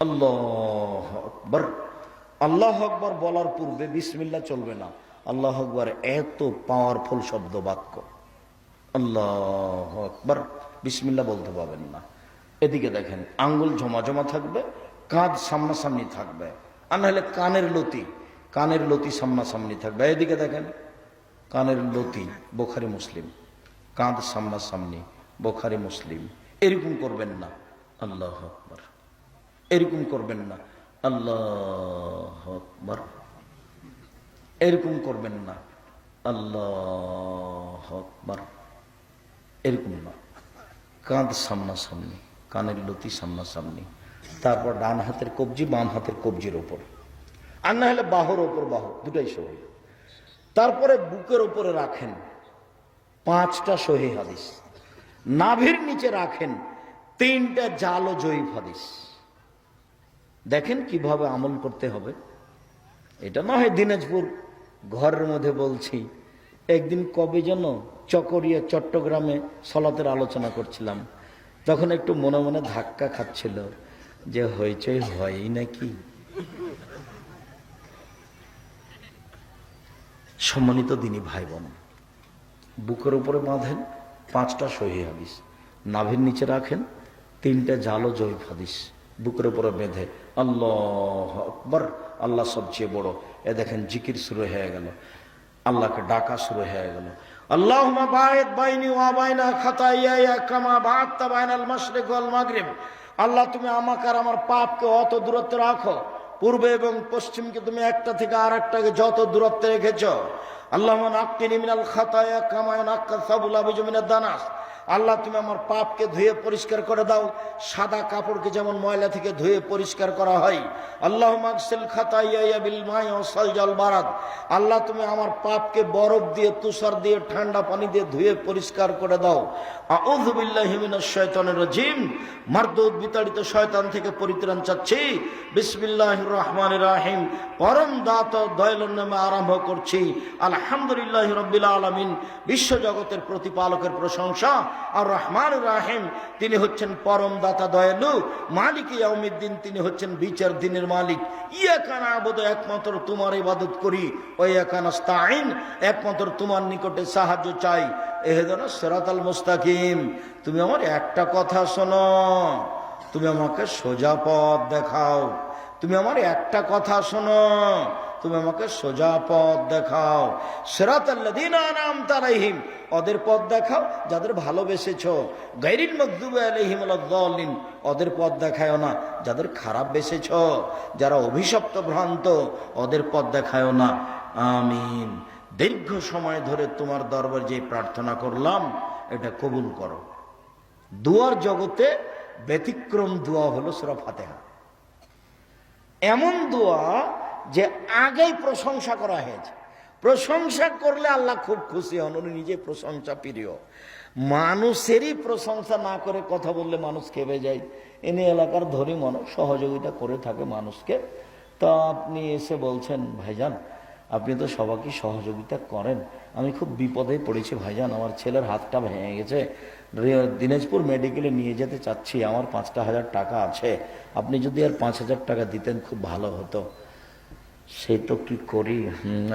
আল্লাহু আকবার। আল্লাহু আকবার বলার পূর্বে বিসমিল্লাহ চলবে না। আল্লাহু আকবার এত পাওয়ারফুল শব্দ বাক্য, আল্লাহু আকবার বিসমিল্লাহ বলতে পারবেন না। এদিকে দেখেন, আঙ্গুল জমা থাকবে, কাঁধ সামনাসামনি থাকবে, আর নাহলে কানের লতি সামনাসামনি থাকবে। এদিকে দেখেন, কানের লতি বুখারী মুসলিম, কাঁধ সামনাসামনি বুখারী মুসলিম। এরকম করবেন না আল্লাহু আকবার, এরকম করবেন না আল্লাহু আকবার, এরকম করবেন না আল্লাহু আকবার, এরকম না। কাঁধ সামনাসামনি, কানের লতি সামনাসামনি, তারপর ডান হাতের কবজি বাম হাতের কবজির ওপর, আর না হলে বাহুর ওপর বাহু, দুটাই সহি। তারপরে বুকের উপরে রাখেন 5টা সহি হাদিস, নাভির নিচে রাখেন 3টা জাল ও জয়ীফ হাদিস। দেখেন কিভাবে আমল করতে হবে। এটা না হয় দিনাজপুর ঘরের মধ্যে বলছি। একদিন কবে যেন চকরিয়া চট্টগ্রামে সলাতের আলোচনা করছিলাম, তখন একটু মনে মনে ধাক্কা খাচ্ছিল যে হইচই হয়ই নাকি। সম্মানিত দিনী ভাই বোন, বুকের উপরে বাঁধেন 5টা সহি হাদিস, নাভির নিচে রাখেন 3টা জাল ও জয়ীফ হাদিস, বুকের উপরে বেঁধে আল্লাহু আকবার, আল্লাহ সবচেয়ে বড়। এ দেখেন জিকির শুরু হয়ে গেল, আল্লাহকে ডাকা শুরু হয়ে গেল। আল্লাহুম্মা বাঈদ বাইনি ওয়া বাইনা খাতায়ায়া কামা বা'আদতা বাইনাল মাশরিক ওয়াল মাগরিব। আল্লাহ তুমি আমাকে আর আমার পাপকে অত দূরত্বে রাখো, পূর্বে এবং পশ্চিমকে তুমি একটা থেকে আরেকটাকে যত দূরত্বে রেখেছো। আল্লাহুম্মা নাক্কিনি মিনাল খাতায়া কামা ইয়ানাক্কা সাবুল আবিজু মিনাদ দানাস। আল্লাহ তুমি আমার পাপকে ধুয়ে পরিষ্কার করে দাও, সাদা কাপড়কে যেমন ময়লা থেকে ধুয়ে পরিষ্কার করা হয়। আল্লাহুম্মা আগসিল খাতায়ায়া বিল মাই ওয়াস সালজি ওয়াল বারাদ। আল্লাহ তুমি আমার পাপকে বরফ দিয়ে, তুষার দিয়ে, ঠান্ডা পানি দিয়ে ধুয়ে পরিষ্কার করে দাও। আউযু বিল্লাহি মিনাশ শাইতানির রাজিম। মারদুদ বিতাড়িত শয়তান থেকে পরিত্রাণ চাচ্ছি। বিসমিল্লাহির রহমানির রহিম। পরম দাতা দয়ালুর নামে আরম্ভ করছি। আলহামদুলিল্লাহি রাব্বিল আলামিন। বিশ্ব জগতের প্রতিপালকের প্রশংসা। আর রহমান রাহিম, তিনি হচ্ছেন পরম দাতা দয়ালু। মালিক ইয়াউমিদ্দিন, তিনি হচ্ছেন বিচার দিনের মালিক। ইয়াকা না'বুদু, একমাত্র তোমার ইবাদত করি। ওয়া ইয়াকা নাস্তাঈন, একমাত্র তোমার নিকটে সাহায্য চাই। ইহদিনাস সিরাতাল মুস্তাকিম। তুমি আমার একটা কথা শোনো, তুমি আমাকে সোজা পথ দেখাও। তুমি আমার একটা কথা শোনো, তুমি আমাকে সোজা পথ দেখাও। সিরাতাল্লাযীনা আন'আমতা আলাইহিম, ওদের পথ দেখাও যাদের ভালোবেসেছো। গায়রিল মাগদুবি আলাইহিম ওয়ালাদ-দাল্লিন, ওদের পথ দেখায়ও না যাদের খারাপ বেসেছো, যারা অভিশপ্ত ভ্রান্ত, ওদের পথ দেখায়ও না। আমিন। দীর্ঘ সময় ধরে তোমার দরবার যে প্রার্থনা করলাম, এটা কবুল করো। দুয়ার জগতে ব্যতিক্রম দোয়া হলো সূরা ফাতিহা। এমন দোয়া যে আগেই প্রশংসা করা হয়েছে। প্রশংসা করলে আল্লাহ খুব খুশি হন, উনি নিজে প্রশংসা প্রিয়। মানুষেরই প্রশংসা না করে কথা বললে মানুষ খেপে যায়। এনে এলাকার ধনী মানুষ সহযোগিতা করে থাকে মানুষকে। তা আপনি এসে বলছেন, ভাইজান আপনি তো সবাইকে সহযোগিতা করেন, আমি খুব বিপদে পড়েছি ভাইজান, আমার ছেলের হাতটা ভেঙে গেছে, দিনাজপুর মেডিকেলে নিয়ে যেতে চাচ্ছি, আমার 5,000 টাকা আছে, আপনি যদি আর 5,000 টাকা দিতেন খুব ভালো হতো। সেই তো কি করি,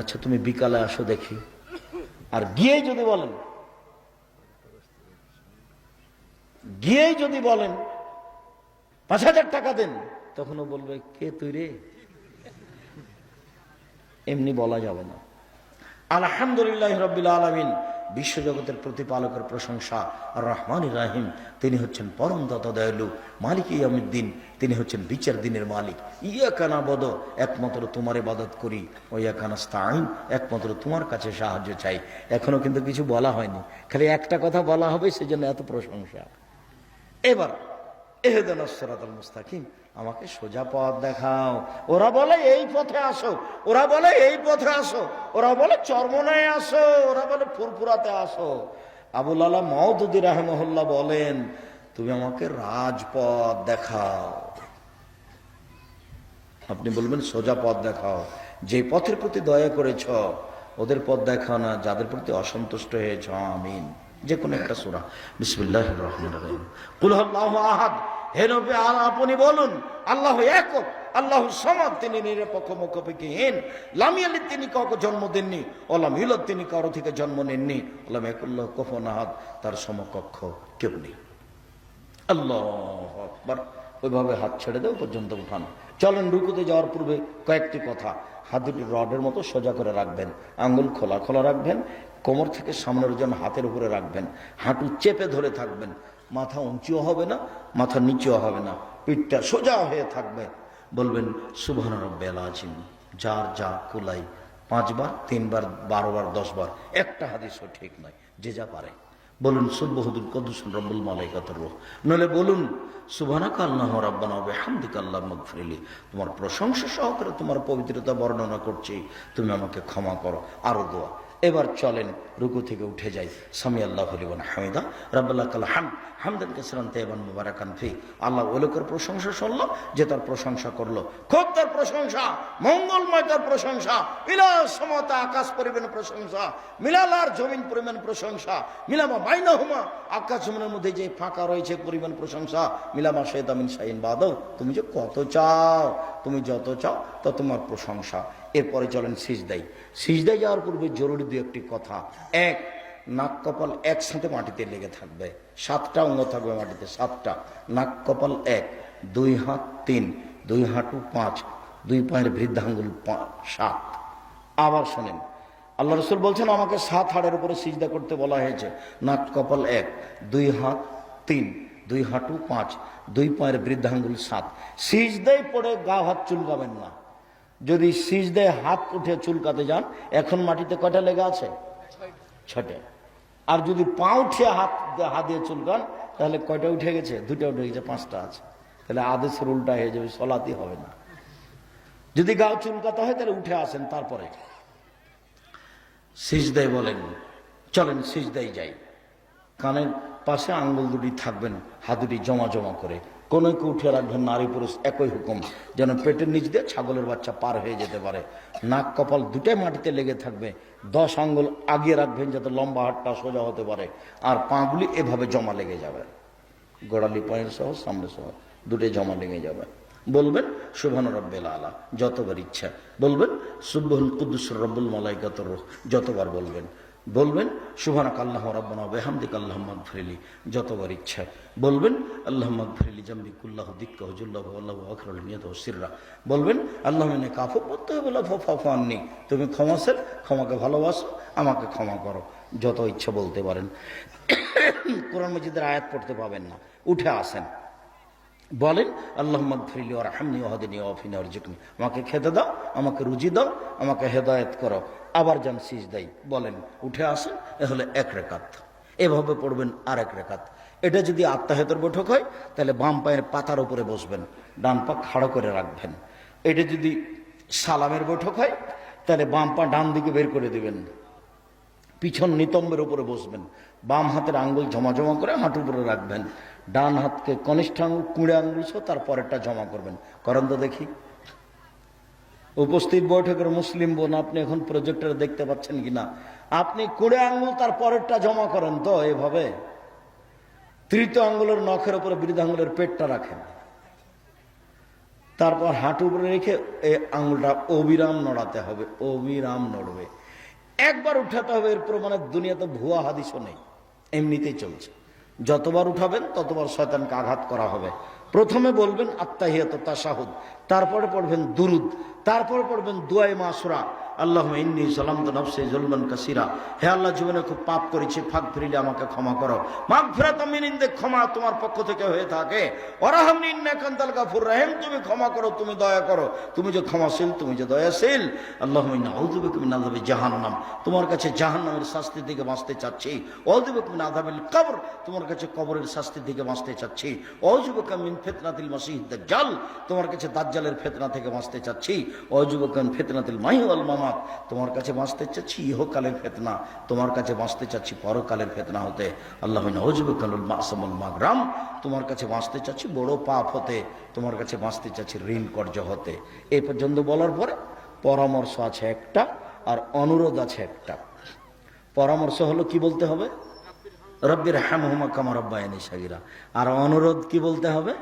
আচ্ছা তুমি বিকালে আসো দেখি। আর গিয়েই যদি বলেন 5,000 টাকা দেন, তখনও বলবে কে তুই রে, এমনি বলা যাবে না। আলহামদুলিল্লাহ রাব্বিল আলামিন, বিশ্বজগতের প্রতিপালকের প্রশংসা। আর রহমানির রাহিম, তিনি হচ্ছেন পরম দাতা দয়ালু। মালিক ইয়াউমিদ্দিন, তিনি হচ্ছেন বিচার দিনের মালিক। ইয়াকা না'বুদু, একমাত্র তোমার ইবাদত করি। ওয়া ইয়াকা নাস্তাঈন, একমাত্র তোমার কাছে সাহায্য চাই। এখনো কিন্তু কিছু বলা হয়নি, খালি একটা কথা বলা হবে, সেজন্য এত প্রশংসা। এবার ইহদিনাস সিরাতাল মুস্তাকিম, আমাকে সোজা পথ দেখাও। ওরা বলে এই পথে আসো, ওরা বলে এই পথে আসো, ওরা বলে চরমনায় আসো, ওরা বলে ফুরফুরাতে আসো। আবুল আলা মাওদুদী রাহিমাহুল্লাহ বলেন, তুমি আমাকে রাজপথ দেখাও। আপনি বলবেন সোজা পথ দেখাও, যে পথের প্রতি দয়া করেছ ওদের পথ দেখাও না, যাদের প্রতি অসন্তুষ্ট হয়েছ। আমিন। যে কোনো একটা সূরা। বিসমিল্লাহির রহমানির রহিম। কুল হুয়াল্লাহু আহাদ, হে নবী আপনি বলুন আল্লাহ একক, আল্লাহ সমাদ, তিনি নিরপেক্ষ মুখাপেক্ষীহীন, লাম ইয়ালিদ, তিনি কাউকে জন্ম দেননি, ওয়ালাম ইউলাদ, তিনি কারো থেকে জন্ম নেননি, ওয়ালাম ইয়াকুল্লাহু কুফুওয়ান আহাদ, তার সমকক্ষ কেউ নেই। আল্লাহু আকবার। ওইভাবে হাত ছেড়ে দেও পর্যন্ত উঠান। চলেন রুকুতে যাওয়ার পূর্বে কয়েকটি কথা। হাত দুটি রডের মতো সোজা করে রাখবেন, আঙ্গুল খোলা খোলা রাখবেন, কোমর থেকে সামনের ওজন হাতের উপরে রাখবেন, হাঁটু চেপে ধরে থাকবেন, মাথা উঁচুও হবে না, মাথা নিচুও হবে না, পিঠটা সোজা হয়ে থাকবে। বলবেন সুবহান রাব্বিয়াল আযীম, যার যা কুলাই, 5 বার, 3 বার, 12 বার, 10 বার, একটা হাদিসও ঠিক নয়, যে যা পারে। বলুন সুবহানুল কুদ্দুস রব্বুল মালাইকাতুর রূহ, নলে বলুন সুবহানাকা আল্লাহুম্মা রাব্বানা ওয়া বিহামদিকা আল্লাহুম্মা ইগফিরলি, তোমার প্রশংসা সহকারে তোমার পবিত্রতা বর্ণনা করছি, তুমি আমাকে ক্ষমা করো। আরো দোয়া। এবার চলেন রুকু থেকে উঠে যাই। সামি আল্লাহু লিমান হামিদা, রাব্বানা লাকাল হামদ, হামদান কাসীরান তাইয়িবান মুবারাকান ফি। আল্লাহ ওই লোকের প্রশংসা শুনলো যে তার প্রশংসা করলো, খুব তার প্রশংসা, মঙ্গলময় তার প্রশংসা, মিলাল সমতা, আকাশ পরিমাণ প্রশংসা, মিলাল আর জমিন পরিমাণ প্রশংসা, মিলামা বাইনাহুমা, আকাশ জমিনের মধ্যে যে ফাঁকা রয়েছে পরিমাণ প্রশংসা, মিলামা শাইতা মিন শাইইন বাদাও, তুমি যে কত চাও, তুমি যত চাও তত তোমার প্রশংসা। এরপরে চলেন সিজদায়। সিজদায় যাওয়ার পূর্বে জরুরি 2-1টি কথা। 1, নাক কপাল একসাথে মাটিতে লেগে থাকবে, 7টা অঙ্গ থাকবে মাটিতে, 7টা। নাক কপাল 1, 2 হাত 3, 2 হাঁটু 5, 2 পায়ের বৃদ্ধাঙ্গুল 7। আবার শোনেন, আল্লাহ রাসূল বলছেন আমাকে 7 হাড়ের উপরে সিজদা করতে বলা হয়েছে। নাক কপাল 1, 2 হাত 3, 2 হাঁটু 5, 2 পায়ের বৃদ্ধাঙ্গুল 7। সিজদায় পড়ে গা হাত চুলকাবেন না। যদি সিজদায় হাত উঠে চুলকাতে যান, এখন মাটিতে কয়টা লেগে আছে? 6টা। আর যদি পা উঠে হাত দিয়ে চুলকান, তাহলে কয়টা উঠে গেছে? 2টা উঠে গেছে, 5টা আছে। তাহলে আদেশের উল্টা হয়ে যাবে, সলাতই হবে না। যদি গাও চুলকাতে হয় তাহলে উঠে আসেন, তারপরে সিজদায় বলেন। চলেন সিজদায় যাই। কানের পাশে আঙ্গুল দুটি থাকবেন, হাত দুটি জমা জমা করে, কোনো কেউ উঠে রাখবেন, নারী পুরুষ একই হুকুম, যেন পেটের নিচ দিয়ে ছাগলের বাচ্চা পার হয়ে যেতে পারে। নাক কপাল দুটাই মাটিতে লেগে থাকবে, 10 আঙ্গুল আগিয়ে রাখবেন যাতে লম্বা হাতটা সোজা হতে পারে, আর পাগুলি এভাবে জমা লেগে যাবে, গোড়ালি পায়ের সহ সামনে সহ দুটোই জমা লেগে যাবে। বলবেন সুবহান রাব্বিল আলা যতবার ইচ্ছা, বলবেন সুবহুল কুদ্দুস রব্বুল মালাইকাতুর রূহ যতবার বলবেন, বলবেন সুবহানাকা আল্লাহুম্মা রাব্বানা ওয়া বিহামদিকা আল্লাহুম্মা ইগফিরলি যতবার ইচ্ছা, বলবেন আল্লাহুম্মা ইগফিরলি জামবি কুল্লাহু দিক্কাহু জুল্লাহু ওয়াল্লাহু আকরাহু নিয়াতাহু সিররা, বলবেন আল্লাহুম্মা ইন্নাকা আফুউন তুহিব্বুল আফওয়া ফা'ফু আন্নী, তুমি ক্ষমাশীল, ক্ষমাকে ভালোবাসো, আমাকে ক্ষমা করো। যত ইচ্ছা বলতে পারেন। কোরআন মাজিদের আয়াত পড়তে পাবেন না, উঠে আসেন, বলেন আল্লাহুম্মা ইগফিরলি ওয়ারহামনি ওয়াহদিনি ওয়াফিনি ওয়ারযুকনি, আমাকে খেতে দাও, আমাকে রুজি দাও, আমাকে হেদায়েত করো। আবার যান সিজদাই, বলেন, উঠে আসেন। এ হলো 1 রাকাত। এভাবে পড়বেন আর 1 রাকাত। এটা যদি আত্তাহিয়াতের বৈঠক হয় তাহলে বাম পায়ের পাতার উপরে বসবেন, ডান পা খাড়া করে রাখবেন। এটা যদি সালামের বৈঠক হয় তাহলে বাম পা ডান দিকে বের করে দিবেন, পিছন নিতম্বের উপরে বসবেন, বাম হাতের আঙ্গুল জমা জমা করে হাঁটুর উপরে রাখবেন, ডান হাতকে কনিষ্ঠ আঙ্গুল, কুঁড়ে আঙ্গুল সহ তারপরেরটা জমা করবেন। করেন তো দেখি। উপস্থিত বৈঠকের মুসলিম বোন, আপনি এখন প্রজেক্টরে দেখতে পাচ্ছেন কিনা, আপনি কুঁড়ে আঙ্গুল তার পরেরটা জমা করেন তো এভাবে, তৃতীয় আঙ্গুলের নখের উপরে বৃদ্ধাঙ্গুলের পেটটা রাখেন, তারপর হাঁটু উপরে রেখে এই আঙ্গুলটা অবিরাম নড়াতে হবে, অবিরাম নড়বে, একবার উঠাতে হবে। এর প্রমাণে দুনিয়াতে ভুয়া হাদিসও নেই, এমনিতেই চলছে। যতবার উঠাবেন ততবার শয়তানকে আঘাত করা হবে। প্রথমে বলবেন আত্তাহিয়াত তাশাহুদ, তারপরে পড়বেন দুরুদ, তারপরে পড়বেন দুআয়ে মাসুরা, আল্লাহুম্মা ইন্নী যালামতু নাফসি যুলমান কাসীরা, হে আল্লাহ জীবনে খুব পাপ করেছি, ফাগফিরলি আমাকে ক্ষমা করো। মাগফিরাতাম মিন ইনদিক, ক্ষমা তোমার পক্ষ থেকে হয়ে থাকে। ওয়ারহামনি ইন্নাকা আনতাল গাফুর রহিম, তুমি ক্ষমা করো, তুমি দয়া করো, তুমি যে ক্ষমাশীল, তুমি যে দয়াশীল। আল্লাহুম্মা ইন্নী আউযু বিকা মিন আযাবি জাহান্নাম, তোমার কাছে জাহান্নামের শাস্তি থেকে বাঁচতে চাচ্ছি। আউযু বিকা মিন আযাবিল কবর, তোমার কাছে কবরের শাস্তি থেকে বাঁচতে চাচ্ছি। আউযু বিকা মিন ফিতনাতিল মাসিহিদ দাজ্জাল, তোমার কাছে দাজ্জালের ফিতনা থেকে বাঁচতে চাচ্ছি। আউযু বিকা মিন ফিতনাতিল মাহি ওয়াল মামাত, তোমার কাছে বাঁচতে চাচ্ছি ইহকালের ফিতনা, তোমার কাছে বাঁচতে চাচ্ছি পরকালের ফিতনা হতে। আল্লাহুম্মা আউযু বিকা মিনাল মা'সামিল মাগরাম, তোমার কাছে বাঁচতে চাচ্ছি বড় পাপ হতে, তোমার কাছে বাঁচতে চাচ্ছি ঋণ কর্য হতে। এই পর্যন্ত বলার পরে পরামর্শ আছে একটা, আর অনুরোধ আছে একটা। পরামর্শ হলো কি বলতে হবে? রব্বির হামহুমা কামা রাব্বায়ানি সাগীরা। আর অনুরোধ কি বলতে হবে?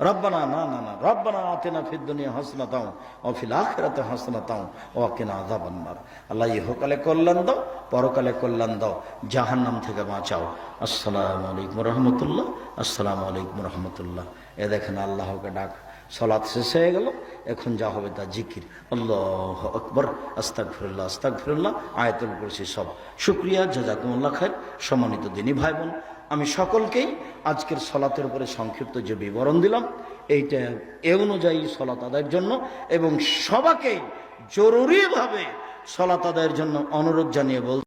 রব্বানা না না না রব্বানা আতিনা ফিদ দুনিয়া হাসনাতাও ওয়া ফিল আখিরাতি হাসনাতাও ওয়া কিনা আযাবান নার। আল্লাহ ইহকালে কল্যাণ দাও, পরকালে কল্যাণ দাও, জাহান্নাম থেকে বাঁচাও। আসসালামু আলাইকুম রহমতুল্লাহ, আসসালামু আলাইকুম রহমতুল্লাহ। এ দেখেন আল্লাহকে ডাক, সালাত শেষ হয়ে গেল, এখন যা হবে তা জিকির, আল্লাহু আকবার, আস্তাগফিরুল্লাহ আস্তাগফিরুল্লাহ, আয়াতুল কুরসি সব। শুকরিয়া, জাযাকুমুল্লাহ খায়র। সম্মানিত দিনী ভাই বোন, আমি সকলকেই আজকের সলাতের উপরে সংক্ষিপ্ত যে বিবরণ দিলাম, এইটা এ অনুযায়ী সলাত আদায়ের জন্য এবং সবাইকে জরুরিভাবে সলাত আদায়ের জন্য অনুরোধ জানিয়ে বল